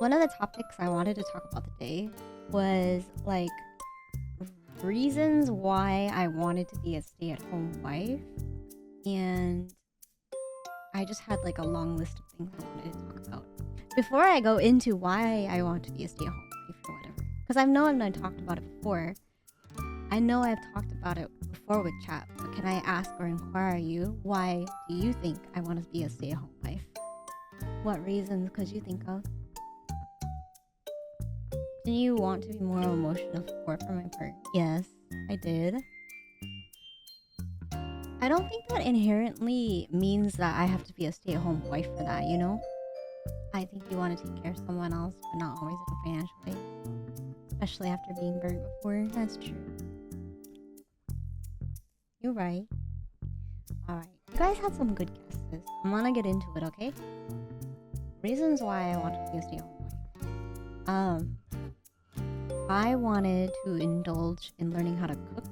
One of the topics I wanted to talk about today was like reasons why I wanted to be a stay-at-home wife, and I just had like a long list of things I wanted to talk about. Before I go into why I want to be a stay-at-home wife or whatever, because I know I've not talked about it before. I know I've talked about it before with chat, but can I ask or inquire you, why do you think I want to be a stay-at-home wife? What reasons could you think of? Do you want to be more emotional support for my partner? Yes, I did. I don't think that inherently means that I have to be a stay-at-home wife for that, you know? I think you want to take care of someone else, but not always in a financial way. Especially after being burned before. That's true. You're right. Alright. You guys had some good guesses. I'm gonna get into it, okay? Reasons why I wanted to be a stay-at-home wife. I wanted to indulge in learning how to cook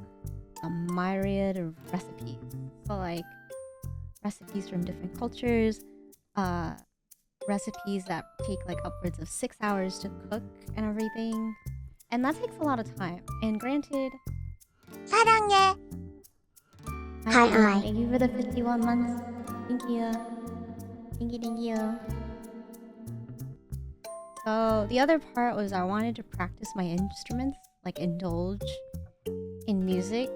a myriad of recipes. So like recipes from different cultures, recipes that take like upwards of 6 hours to cook and everything. And that takes a lot of time. And granted, 사랑해. hi, thank you for the 51 months. Thank you. Thank you. So the other part was I wanted to practice my instruments, like indulge in music,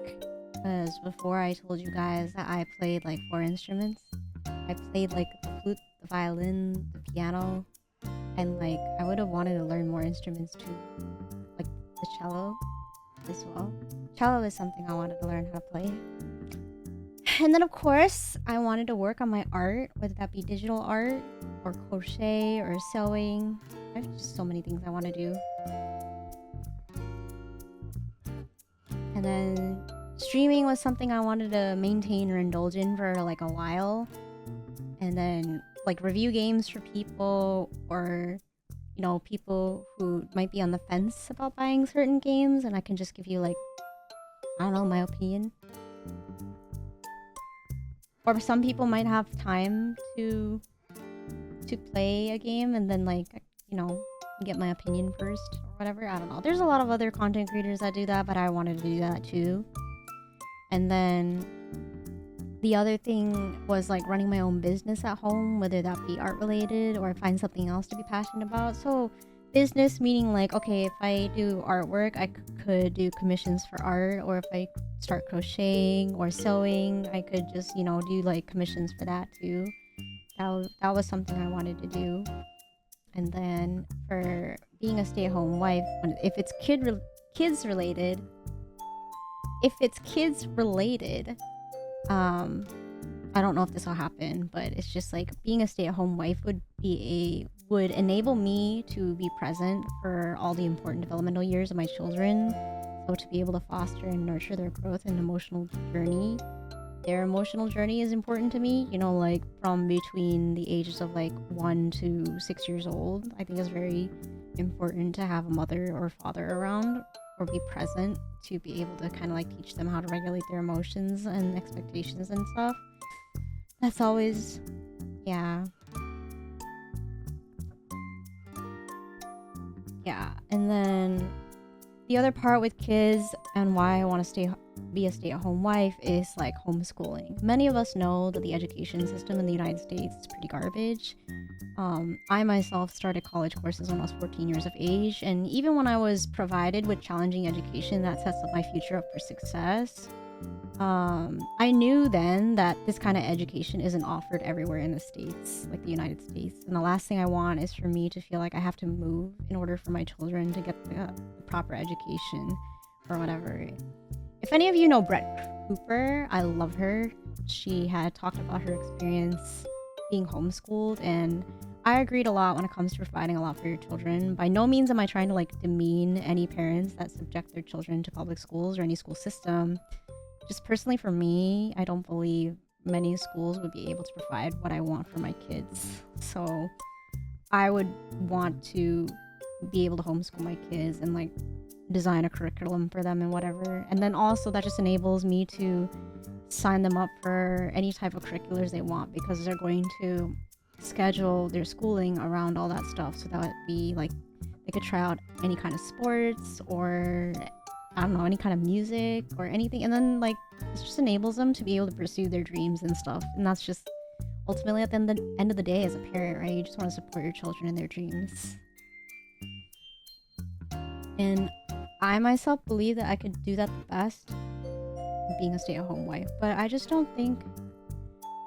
because before I told you guys that I played like 4 instruments. I played like the flute, the violin, the piano, and like I would have wanted to learn more instruments too, like the cello as well. Cello is something I wanted to learn how to play. And then of course I wanted to work on my art, whether that be digital art or crochet or sewing. I have just so many things I want to do. And then streaming was something I wanted to maintain or indulge in for like a while. And then like review games for people, or you know, people who might be on the fence about buying certain games, and I can just give you like, I don't know, my opinion. Or some people might have time to play a game and then like, you know, get my opinion first or whatever. I don't know. There's a lot of other content creators that do that, but I wanted to do that too. And then the other thing was like running my own business at home, whether that be art related or find something else to be passionate about. So business meaning like, okay, if I do artwork, I could do commissions for art, or if I start crocheting or sewing, I could just, you know, do like commissions for that too. That was something I wanted to do. And then for being a stay-at-home wife, if it's kids related, I don't know if this will happen, but it's just like being a stay-at-home wife would enable me to be present for all the important developmental years of my children. So to be able to foster and nurture their growth and emotional journey. Their emotional journey is important to me, you know, like from between the ages of like 1 to 6 years old. I think it's very important to have a mother or father around or be present to be able to kind of like teach them how to regulate their emotions and expectations and stuff. That's always, yeah. And then the other part with kids and why I want to be a stay-at-home wife is like homeschooling. Many of us know that the education system in the United States is pretty garbage. I myself started college courses when I was 14 years of age, and even when I was provided with challenging education that sets up my future up for success, I knew then that this kind of education isn't offered everywhere in the States, like the United States. And the last thing I want is for me to feel like I have to move in order for my children to get the proper education or whatever. If any of you know Brett Cooper, I love her. She had talked about her experience being homeschooled, and I agreed a lot when it comes to providing a lot for your children. By no means am I trying to like demean any parents that subject their children to public schools or any school system. Just personally for me, I don't believe many schools would be able to provide what I want for my kids. So I would want to be able to homeschool my kids and like design a curriculum for them and whatever. And then also that just enables me to sign them up for any type of curriculars they want, because they're going to schedule their schooling around all that stuff, so that would be like they could try out any kind of sports or I don't know, any kind of music or anything, and then like it just enables them to be able to pursue their dreams and stuff. And that's just ultimately at the end of the day, as a parent, right? You just want to support your children in their dreams. And I myself believe that I could do that the best being a stay-at-home wife, but I just don't think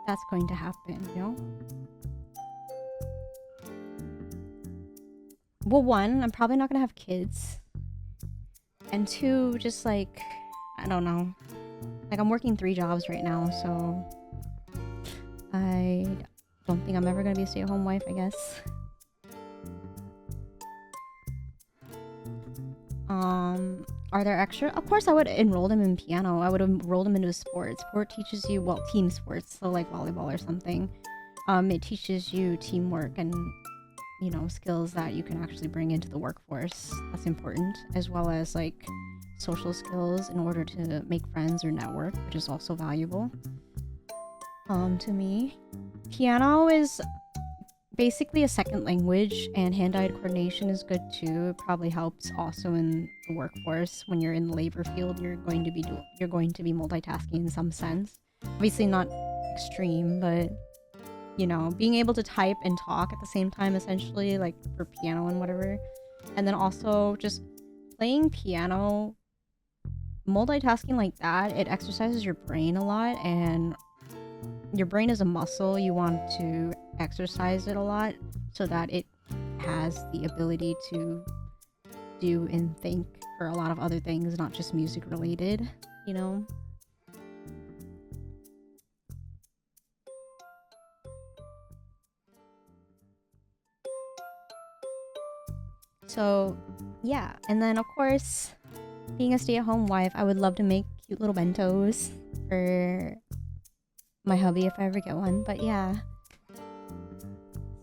that's going to happen, you know? Well, one, I'm probably not gonna have kids. And two, just like, I don't know. Like, I'm working 3 jobs right now, so I don't think I'm ever gonna be a stay-at-home wife, I guess. Are there extra? Of course, I would enroll them in piano. I would enroll them into sports. Sport teaches you, well, team sports, so like volleyball or something. It teaches you teamwork and, you know, skills that you can actually bring into the workforce. That's important, as well as like social skills in order to make friends or network, which is also valuable. To me, piano is basically a second language, and hand-eye coordination is good too. It probably helps also in the workforce. When you're in the labor field, you're going to be multitasking in some sense. Obviously not extreme, but you know, being able to type and talk at the same time, essentially, like for piano and whatever. And then also just playing piano, multitasking like that, it exercises your brain a lot, and your brain is a muscle. You want to exercise it a lot so that it has the ability to do and think for a lot of other things, not just music related, you know? So yeah, and then of course, being a stay-at-home wife, I would love to make cute little bentos for my hubby if I ever get one. But yeah,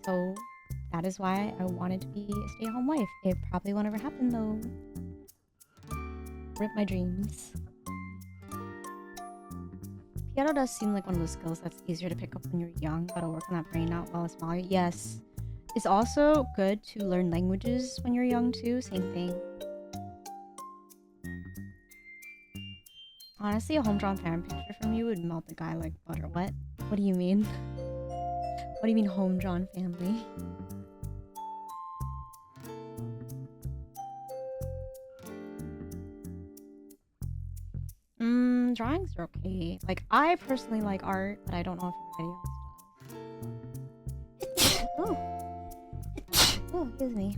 so that is why I wanted to be a stay-at-home wife. It probably won't ever happen though. Rip my dreams. Piano does seem like one of those skills that's easier to pick up when you're young, but I'll work on that brain out while it's smaller. Yes. It's also good to learn languages when you're young too. Same thing. Honestly, a home-drawn fan picture from you would melt the guy like butter. What? What do you mean? What do you mean home-drawn family? Drawings are okay. Like, I personally like art, but I don't know if everybody else does. Oh. Oh, excuse me.